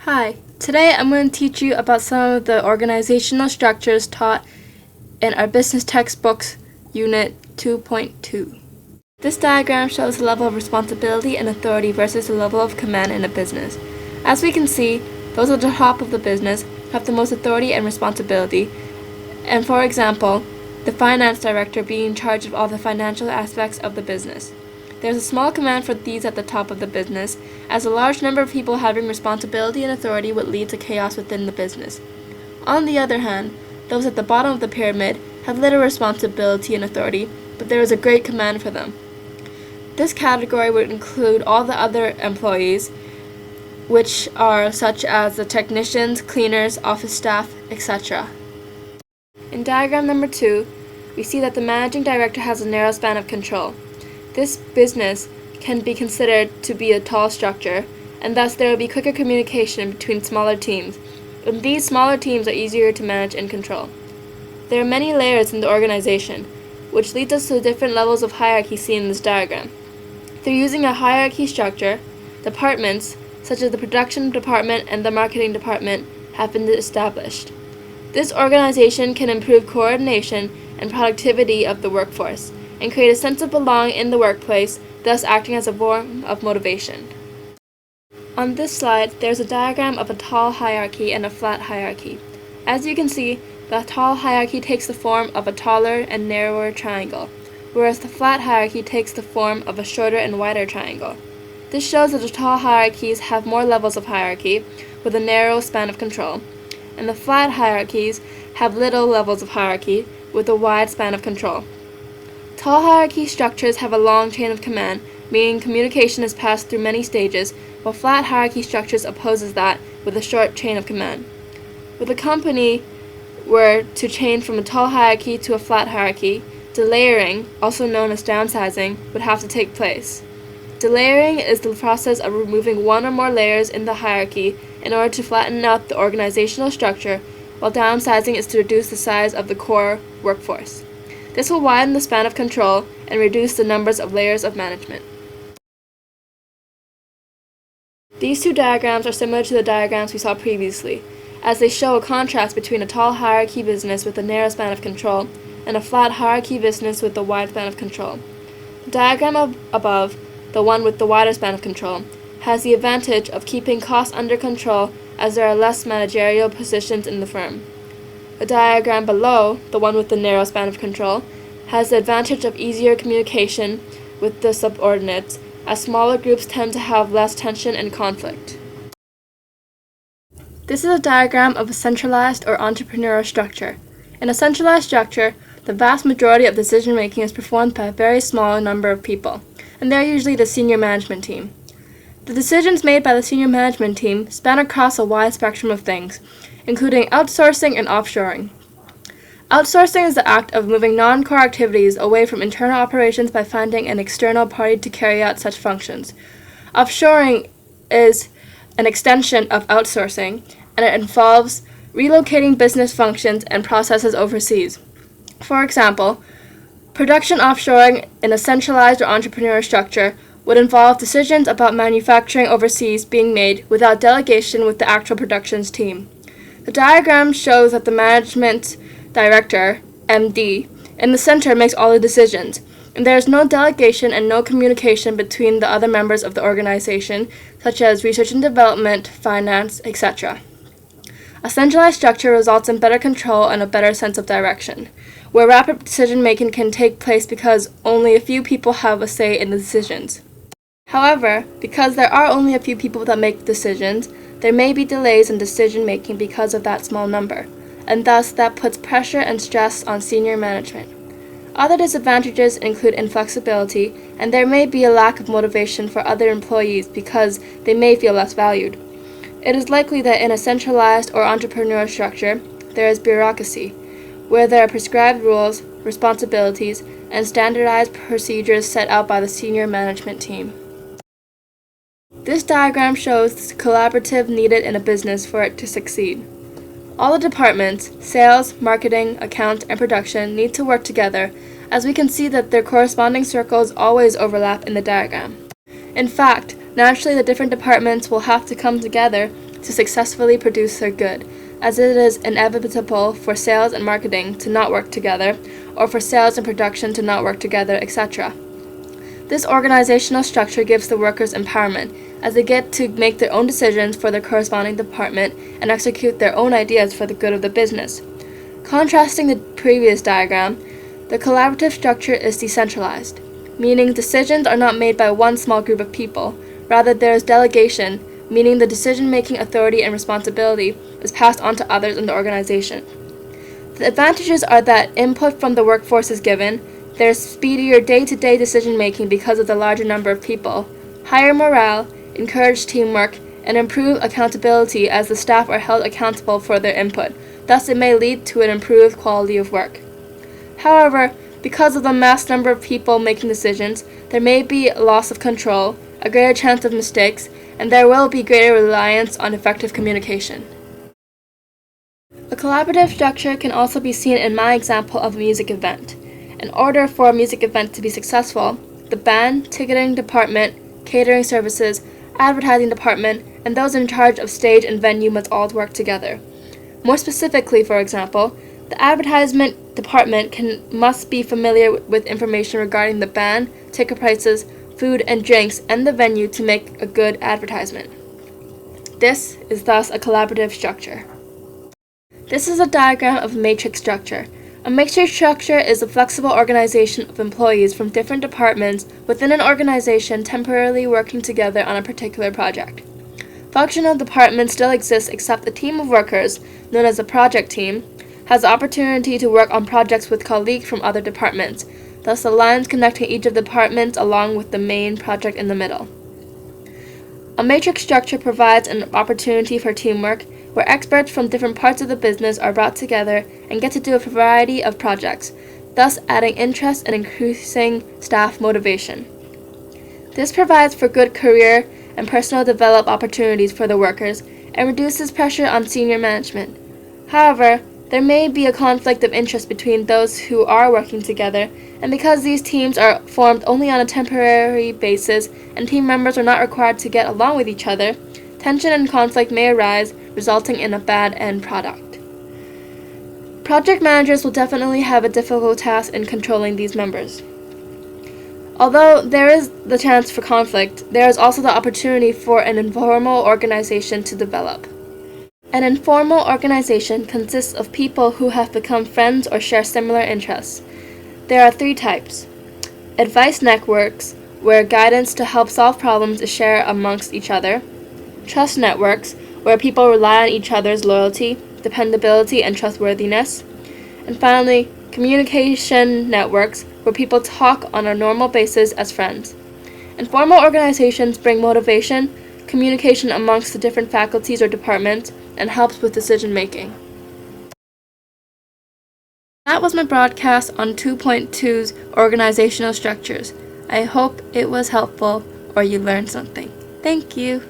Hi, today I'm going to teach you about some of the organizational structures taught in our business textbooks, Unit 2.2. This diagram shows the level of responsibility and authority versus the level of command in a business. As we can see, those at the top of the business have the most authority and responsibility, and for example, the finance director being in charge of all the financial aspects of the business. There's a small command for these at the top of the business, as a large number of people having responsibility and authority would lead to chaos within the business. On the other hand, those at the bottom of the pyramid have little responsibility and authority, but there is a great command for them. This category would include all the other employees, which are such as the technicians, cleaners, office staff, etc. In diagram number 2, we see that the managing director has a narrow span of control. This business can be considered to be a tall structure, and thus there will be quicker communication between smaller teams, and these smaller teams are easier to manage and control. There are many layers in the organization, which leads us to the different levels of hierarchy seen in this diagram. Through using a hierarchy structure, departments, such as the production department and the marketing department, have been established. This organization can improve coordination and productivity of the workforce, and create a sense of belonging in the workplace, thus acting as a form of motivation. On this slide, there's a diagram of a tall hierarchy and a flat hierarchy. As you can see, the tall hierarchy takes the form of a taller and narrower triangle, whereas the flat hierarchy takes the form of a shorter and wider triangle. This shows that the tall hierarchies have more levels of hierarchy, with a narrow span of control, and the flat hierarchies have little levels of hierarchy, with a wide span of control. Tall hierarchy structures have a long chain of command, meaning communication is passed through many stages, while flat hierarchy structures opposes that with a short chain of command. If a company were to change from a tall hierarchy to a flat hierarchy, delayering, also known as downsizing, would have to take place. Delayering is the process of removing one or more layers in the hierarchy in order to flatten out the organizational structure, while downsizing is to reduce the size of the core workforce. This will widen the span of control and reduce the numbers of layers of management. These two diagrams are similar to the diagrams we saw previously, as they show a contrast between a tall hierarchy business with a narrow span of control and a flat hierarchy business with a wide span of control. The diagram above, the one with the wider span of control, has the advantage of keeping costs under control as there are less managerial positions in the firm. The diagram below, the one with the narrow span of control, has the advantage of easier communication with the subordinates, as smaller groups tend to have less tension and conflict. This is a diagram of a centralized or entrepreneurial structure. In a centralized structure, the vast majority of decision-making is performed by a very small number of people, and they're usually the senior management team. The decisions made by the senior management team span across a wide spectrum of things, including outsourcing and offshoring. Outsourcing is the act of moving non-core activities away from internal operations by finding an external party to carry out such functions. Offshoring is an extension of outsourcing, and it involves relocating business functions and processes overseas. For example, production offshoring in a centralized or entrepreneurial structure would involve decisions about manufacturing overseas being made without delegation with the actual productions team. The diagram shows that the management director, MD, in the center makes all the decisions, and there is no delegation and no communication between the other members of the organization, such as research and development, finance, etc. A centralized structure results in better control and a better sense of direction, where rapid decision-making can take place because only a few people have a say in the decisions. However, because there are only a few people that make decisions, there may be delays in decision-making because of that small number, and thus that puts pressure and stress on senior management. Other disadvantages include inflexibility, and there may be a lack of motivation for other employees because they may feel less valued. It is likely that in a centralized or entrepreneurial structure, there is bureaucracy, where there are prescribed rules, responsibilities, and standardized procedures set out by the senior management team. This diagram shows the collaborative needed in a business for it to succeed. All the departments, sales, marketing, accounts, and production need to work together, as we can see that their corresponding circles always overlap in the diagram. In fact, naturally the different departments will have to come together to successfully produce their good, as it is inevitable for sales and marketing to not work together, or for sales and production to not work together, etc. This organizational structure gives the workers empowerment, as they get to make their own decisions for their corresponding department and execute their own ideas for the good of the business. Contrasting the previous diagram, the collaborative structure is decentralized, meaning decisions are not made by one small group of people. Rather, there is delegation, meaning the decision-making authority and responsibility is passed on to others in the organization. The advantages are that input from the workforce is given, there is speedier day-to-day decision-making because of the larger number of people, higher morale, encouraged teamwork, and improved accountability as the staff are held accountable for their input. Thus, it may lead to an improved quality of work. However, because of the mass number of people making decisions, there may be a loss of control, a greater chance of mistakes, and there will be greater reliance on effective communication. A collaborative structure can also be seen in my example of a music event. In order for a music event to be successful, the band, ticketing department, catering services, advertising department, and those in charge of stage and venue must all work together. More specifically, for example, the advertisement department must be familiar with information regarding the band, ticket prices, food and drinks, and the venue to make a good advertisement. This is thus a collaborative structure. This is a diagram of a matrix structure. A matrix structure is a flexible organization of employees from different departments within an organization temporarily working together on a particular project. Functional departments still exist except a team of workers, known as a project team, has the opportunity to work on projects with colleagues from other departments, thus the lines connecting each of the departments along with the main project in the middle. A matrix structure provides an opportunity for teamwork, where experts from different parts of the business are brought together and get to do a variety of projects, thus adding interest and increasing staff motivation. This provides for good career and personal development opportunities for the workers and reduces pressure on senior management. However, there may be a conflict of interest between those who are working together, and because these teams are formed only on a temporary basis and team members are not required to get along with each other, tension and conflict may arise, resulting in a bad end product. Project managers will definitely have a difficult task in controlling these members. Although there is the chance for conflict, there is also the opportunity for an informal organization to develop. An informal organization consists of people who have become friends or share similar interests. There are 3 types. Advice networks, where guidance to help solve problems is shared amongst each other. Trust networks, where people rely on each other's loyalty, dependability, and trustworthiness. And finally, communication networks, where people talk on a normal basis as friends. Informal organizations bring motivation, communication amongst the different faculties or departments, and helps with decision making. That was my broadcast on 2.2's organizational structures. I hope it was helpful or you learned something. Thank you.